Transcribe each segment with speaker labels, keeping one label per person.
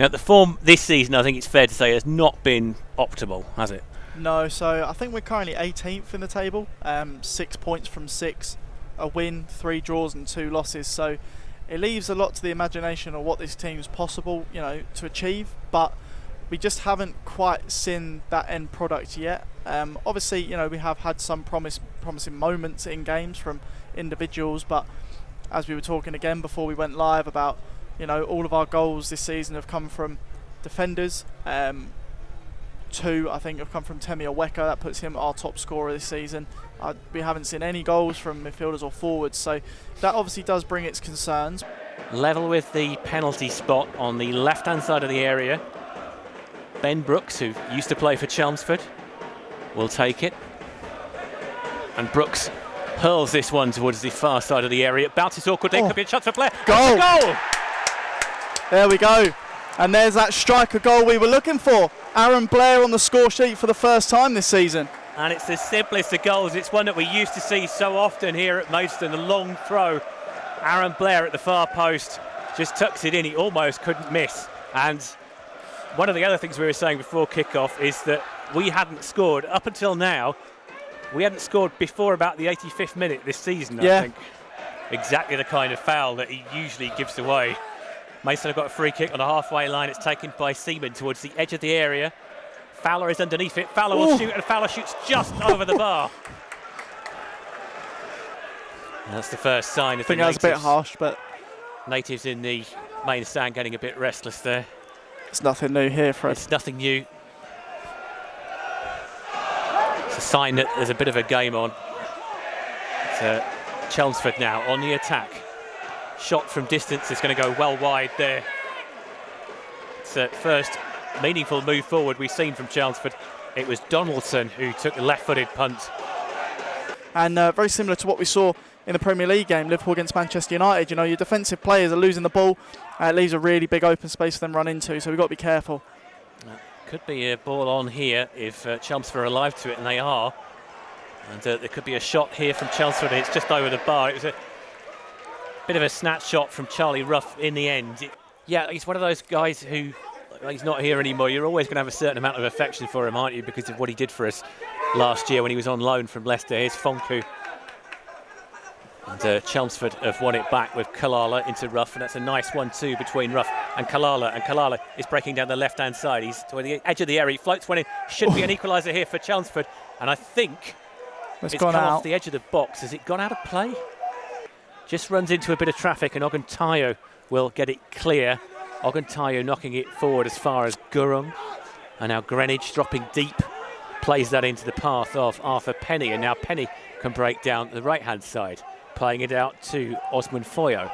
Speaker 1: Now, the form this season, I think it's fair to say, has not been optimal, has it?
Speaker 2: No, so I think we're currently 18th in the table, 6 points from 6, a win, 3 draws and 2 losses. So it leaves a lot to the imagination of what this team's possible, to achieve. But we just haven't quite seen that end product yet. Obviously, we have had some promising moments in games from individuals, but as we were talking again before we went live about, all of our goals this season have come from defenders. 2, I think, have come from Temi Oweka. That puts him our top scorer this season. We haven't seen any goals from midfielders or forwards, so that obviously does bring its concerns.
Speaker 1: Level with the penalty spot on the left-hand side of the area. Ben Brooks, who used to play for Chelmsford, will take it. And Brooks hurls this one towards the far side of the area. It bounces awkwardly. Could be a chance for Blair.
Speaker 2: Goal!
Speaker 1: Goal!
Speaker 2: There we go. And there's that striker goal we were looking for. Aaron Blair on the score sheet for the first time this season.
Speaker 1: And it's the simplest of goals. It's one that we used to see so often here at Maidstone. A long throw. Aaron Blair at the far post just tucks it in. He almost couldn't miss. And one of the other things we were saying before kick-off is that we hadn't scored up until now. We hadn't scored before about the 85th minute this season, I think. Exactly the kind of foul that he usually gives away. Maidstone have got a free kick on the halfway line. It's taken by Seaman towards the edge of the area. Fowler is underneath it. Fowler will shoot, and Fowler shoots just over the bar. And that's the first sign of the natives.
Speaker 2: I think that was a bit harsh, but
Speaker 1: natives in the main stand getting a bit restless there.
Speaker 2: It's nothing new here, Fred.
Speaker 1: It's nothing new. It's a sign that there's a bit of a game on. It's Chelmsford now on the attack. Shot from distance is going to go well wide there. It's the first meaningful move forward we've seen from Chelmsford. It was Donaldson who took the left-footed punt.
Speaker 2: And very similar to what we saw in the Premier League game, Liverpool against Manchester United. Your defensive players are losing the ball. It leaves a really big open space for them to run into, so we've got to be careful.
Speaker 1: Could be a ball on here if Chelmsford are alive to it, and they are. And there could be a shot here from Chelmsford. It's just over the bar. It was a bit of a snatch shot from Charlie Ruff in the end. He's one of those guys who, he's not here anymore. You're always going to have a certain amount of affection for him, aren't you, because of what he did for us last year when he was on loan from Leicester. Here's Fonku. And Chelmsford have won it back with Kalala into Ruff, and that's a nice 1-2 between Ruff and Kalala. And Kalala is breaking down the left-hand side. He's to the edge of the area. He floats one in. Should be an equaliser here for Chelmsford. And I think it's gone out off the edge of the box. Has it gone out of play? Just runs into a bit of traffic, and Oguntayo will get it clear. Oguntayo knocking it forward as far as Gurung. And now Greenwich dropping deep. Plays that into the path of Arthur Penny. And now Penny can break down the right-hand side. Playing it out to Osman Foyo.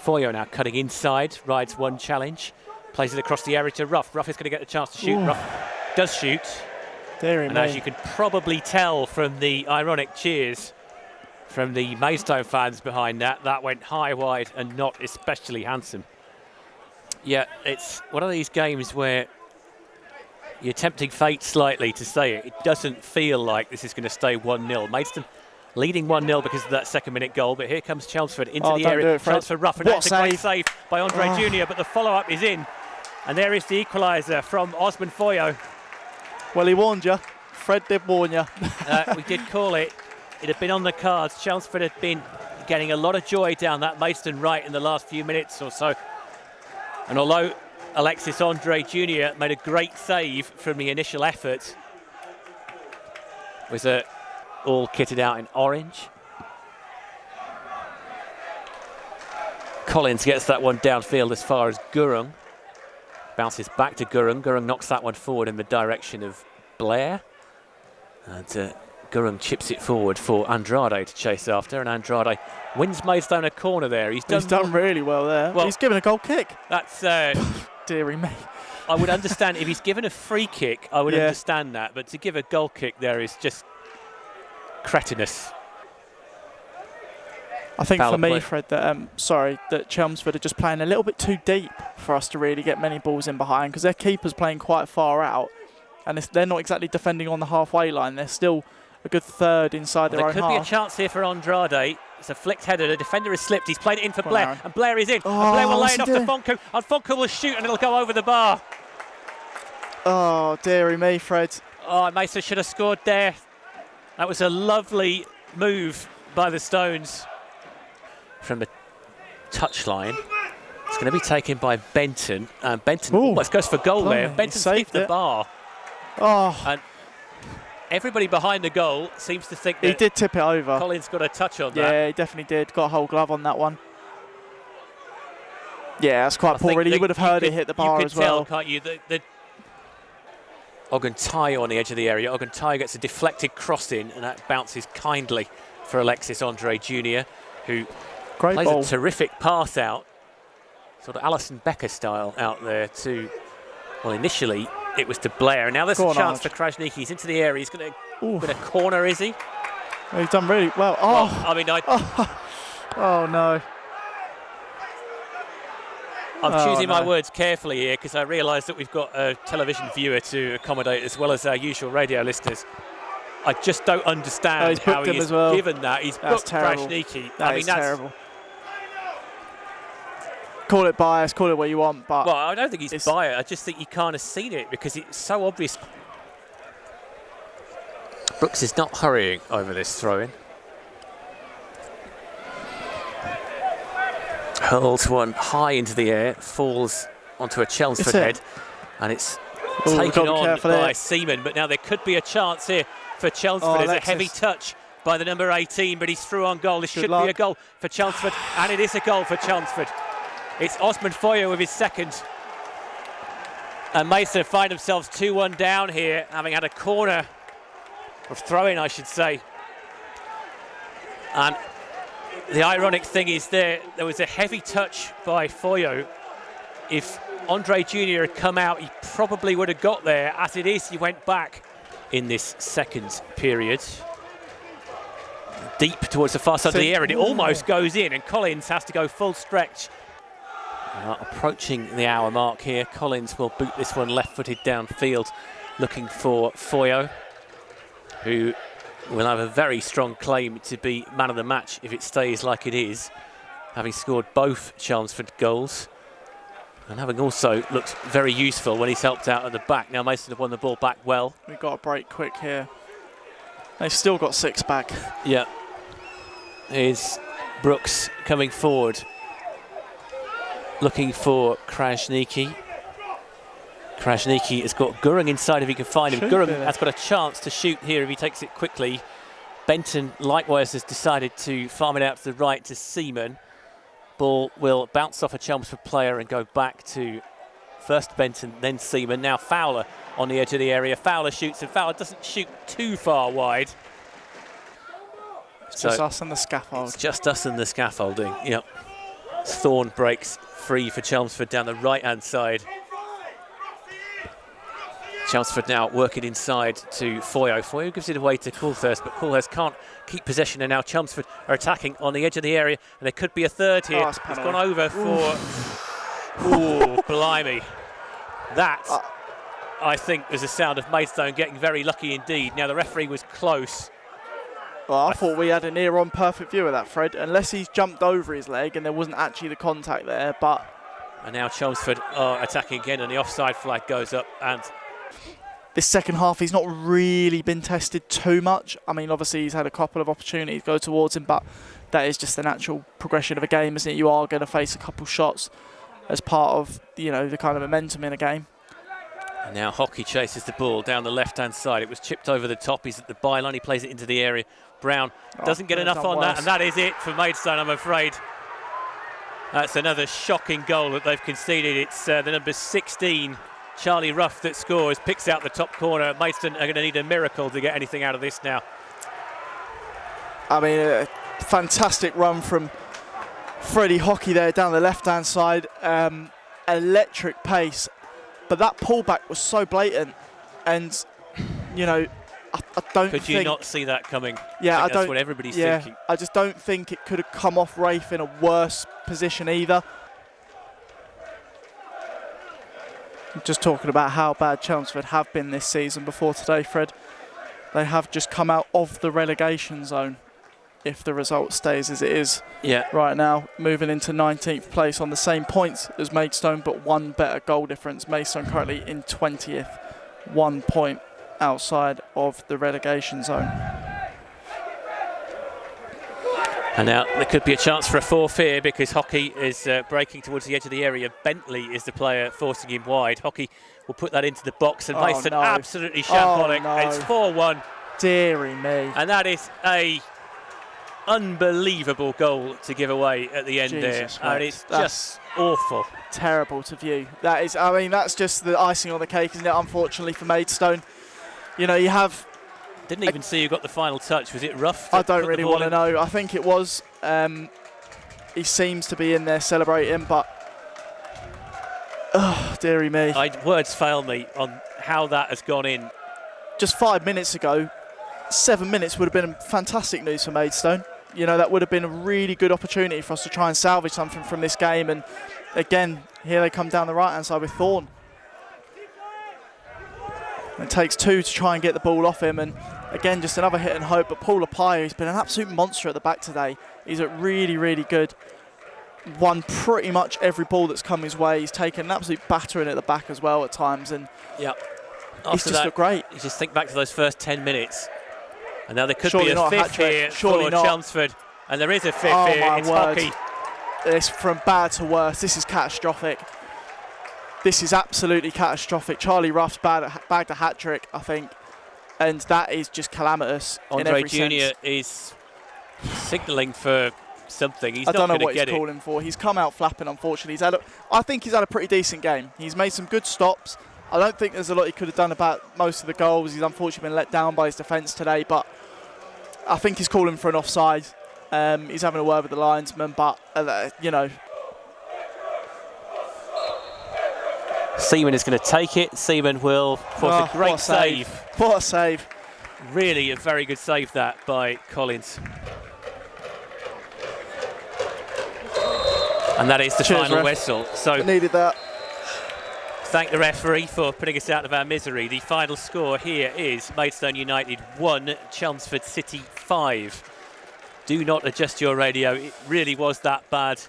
Speaker 1: Foyo now cutting inside, rides one challenge, plays it across the area to Ruff. Ruff is going to get the chance to shoot. Ruff does shoot. And as you can probably tell from the ironic cheers from the Maidstone fans behind that, that went high, wide and not especially handsome. Yeah, it's one of these games where you're tempting fate slightly to say it. It doesn't feel like this is going to stay 1-0. Maidstone leading 1-0 because of that second-minute goal, but here comes Chelmsford into the area. Chance for Ruff, and that's a great save by Andre Junior, but the follow-up is in. And there is the equaliser from Osman Foyo.
Speaker 2: Well, he warned you. Fred did warn you.
Speaker 1: We did call it. It had been on the cards. Chelmsford had been getting a lot of joy down that Maidstone right in the last few minutes or so. And although Alexis Andre Junior made a great save from the initial effort, was all kitted out in orange. Collins gets that one downfield as far as Gurung. Bounces back to Gurung. Gurung knocks that one forward in the direction of Blair. And Gurung chips it forward for Andrade to chase after. And Andrade wins Maidstone a corner there. He's done
Speaker 2: really well there. Well, he's given a goal kick.
Speaker 1: That's...
Speaker 2: dearie me.
Speaker 1: I would understand if he's given a free kick, I would understand that. But to give a goal kick there is just cretinous.
Speaker 2: I think for me, Fred, that Chelmsford are just playing a little bit too deep for us to really get many balls in behind, because their keeper's playing quite far out, and they're not exactly defending on the halfway line. They're still a good third inside their own half.
Speaker 1: There could be a chance here for Andrade. It's a flicked header. The defender has slipped. He's played it in for
Speaker 2: Come
Speaker 1: Blair,
Speaker 2: on,
Speaker 1: and Blair is in.
Speaker 2: Oh,
Speaker 1: And Blair will lay
Speaker 2: what's
Speaker 1: it
Speaker 2: he
Speaker 1: off
Speaker 2: doing?
Speaker 1: to Fonko, and Fonko will shoot, and it'll go over the bar.
Speaker 2: Oh, dearie me, Fred.
Speaker 1: Oh, Maidstone should have scored there. That was a lovely move by the Stones. From the touchline, it's going to be taken by Benton, and Benton almost goes for goal there. Benton saved the bar.
Speaker 2: Oh,
Speaker 1: And everybody behind the goal seems to think that
Speaker 2: he did tip it over.
Speaker 1: Collins got a touch on that.
Speaker 2: Yeah, he definitely did. Got a whole glove on that one. Yeah, that's quite poor, really. You would have heard it hit the bar as well.
Speaker 1: You can tell, can't you? The Oguntayo on the edge of the area. Oguntayo gets a deflected cross in, and that bounces kindly for Alexis Andre Jr., who
Speaker 2: Great
Speaker 1: plays
Speaker 2: ball.
Speaker 1: a terrific pass out, sort of Alison Becker style out there to, well, initially it was to Blair, and now there's a chance for Krasniqi. He's into the area. He's going to win a corner, is he?
Speaker 2: Well, he's done really well. Oh,
Speaker 1: Well, I mean,
Speaker 2: oh no.
Speaker 1: I'm choosing my words carefully here because I realise that we've got a television viewer to accommodate as well as our usual radio listeners. I just don't understand how he's given that. He's booked Krasniqi.
Speaker 2: I mean, that's terrible. Call it bias, call it what you want, but...
Speaker 1: Well, I don't think he's biased. I just think he can't have seen it because it's so obvious. Brooks is not hurrying over this throw-in. Hurls one high into the air, falls onto a Chelmsford head, and it's taken on by Seaman. But now there could be a chance here for Chelmsford. There's a heavy touch by the number 18, but he's through on goal. This should be a goal for Chelmsford, and it is a goal for Chelmsford. It's Osman Foyo with his second. And Maidstone find themselves 2-1 down here, having had a corner of throw-in, I should say. And the ironic thing is there was a heavy touch by Foyo. If Andre Jr. had come out, he probably would have got there. As it is, he went back in this second period. Deep towards the far side of the area, and it almost goes in, and Collins has to go full stretch. Approaching the hour mark here, Collins will boot this one left-footed downfield, looking for Foyo, who will have a very strong claim to be man of the match if it stays like it is, having scored both Chelmsford goals and having also looked very useful when he's helped out at the back. Now Maidstone have won the ball back well.
Speaker 2: We've got to break quick here. They've still got 6 back.
Speaker 1: Yeah. Here's Brooks coming forward, looking for Krasniqi. Krasniqi has got Gurung inside if he can find him. Gurung has got a chance to shoot here if he takes it quickly. Benton likewise has decided to farm it out to the right to Seaman. Ball will bounce off a Chelmsford player and go back to first Benton, then Seaman. Now Fowler on the edge of the area. Fowler shoots, and Fowler doesn't shoot too far wide.
Speaker 2: It's just us and the scaffold.
Speaker 1: It's just us and the scaffolding, yep. Thorne breaks free for Chelmsford down the right-hand side. Chelmsford now working inside to Foyo. Foyo gives it away to Coulthurst, but Coulthurst can't keep possession, and now Chelmsford are attacking on the edge of the area, and there could be a third here. It's gone over for... Ooh, blimey. That, I think, was the sound of Maidstone getting very lucky indeed. Now, the referee was close.
Speaker 2: Well, I thought we had a near-on perfect view of that, Fred, unless he's jumped over his leg and there wasn't actually the contact there, but...
Speaker 1: And now Chelmsford are attacking again, and the offside flag goes up, and...
Speaker 2: This second half, he's not really been tested too much. I mean, obviously, he's had a couple of opportunities to go towards him, but that is just the natural progression of a game, isn't it? You are going to face a couple shots as part of, you know, the kind of momentum in a game.
Speaker 1: And now Hockey chases the ball down the left-hand side. It was chipped over the top. He's at the byline. He plays it into the area. Brown doesn't get enough on that, and that is it for Maidstone, I'm afraid. That's another shocking goal that they've conceded. It's the number 16, Charlie Ruff, that scores, picks out the top corner. Maidstone are going to need a miracle to get anything out of this now.
Speaker 2: I mean, a fantastic run from Freddie Hockey there down the left-hand side. Electric pace. But that pullback was so blatant. And, you know, I don't think...
Speaker 1: Could you not see that coming?
Speaker 2: Yeah,
Speaker 1: that's what everybody's thinking.
Speaker 2: I just don't think it could have come off Rafe in a worse position either. Just talking about how bad Chelmsford have been this season before today, Fred. They have just come out of the relegation zone. if the result stays as it is
Speaker 1: Yeah.
Speaker 2: right now, moving into 19th place on the same points as Maidstone, but one better goal difference. Maidstone currently in 20th, 1 point outside of the relegation zone.
Speaker 1: And now there could be a chance for a forfeit here because Hockey is breaking towards the edge of the area. Bentley is the player forcing him wide. Hockey will put that into the box, and Maidstone absolutely shambolic.
Speaker 2: No.
Speaker 1: It's 4-1.
Speaker 2: Deary me.
Speaker 1: And that is a unbelievable goal to give away at the end
Speaker 2: Jesus
Speaker 1: there. And it's just awful.
Speaker 2: Terrible to view. That is, I mean, that's just the icing on the cake, isn't it, unfortunately for Maidstone. You know, you have...
Speaker 1: Didn't even see who got the final touch. Was it Rough?
Speaker 2: I don't really want to know. I think it was. He seems to be in there celebrating, but... Oh, dearie me.
Speaker 1: Words fail me on how that has gone in.
Speaker 2: Just 5 minutes ago, 7 minutes would have been fantastic news for Maidstone. You know, that would have been a really good opportunity for us to try and salvage something from this game. And again, here they come down the right-hand side with Thorne. It takes two to try and get the ball off him, and again, just another hit and hope. But Paul Apaya, he's been an absolute monster at the back today. He's really, really good. Won pretty much every ball that's come his way. He's taken an absolute battering at the back as well at times, and he's just looked great.
Speaker 1: You just think back to those first 10 minutes, and now there could
Speaker 2: Surely
Speaker 1: be a fifth here for Chelmsford, and there is a fifth here. It's Hockey.
Speaker 2: It's from bad to worse. This is catastrophic. This is absolutely catastrophic. Charlie Ruff's bagged a hat-trick, I think, and that is just calamitous.
Speaker 1: Andre Jr. is signalling for something. He's
Speaker 2: I
Speaker 1: not
Speaker 2: don't know
Speaker 1: going to
Speaker 2: what
Speaker 1: get
Speaker 2: he's calling for. He's come out flapping, unfortunately. I think he's had a pretty decent game. He's made some good stops. I don't think there's a lot he could have done about most of the goals. He's unfortunately been let down by his defence today, but I think he's calling for an offside. He's having a word with the linesman, but, you know.
Speaker 1: Seaman is going to take it. Seaman will force a great save.
Speaker 2: What a save.
Speaker 1: Really a very good save that by Collins. And that is the final whistle. So
Speaker 2: needed that.
Speaker 1: Thank the referee for putting us out of our misery. The final score here is Maidstone United 1, Chelmsford City 5. Do not adjust your radio. It really was that bad.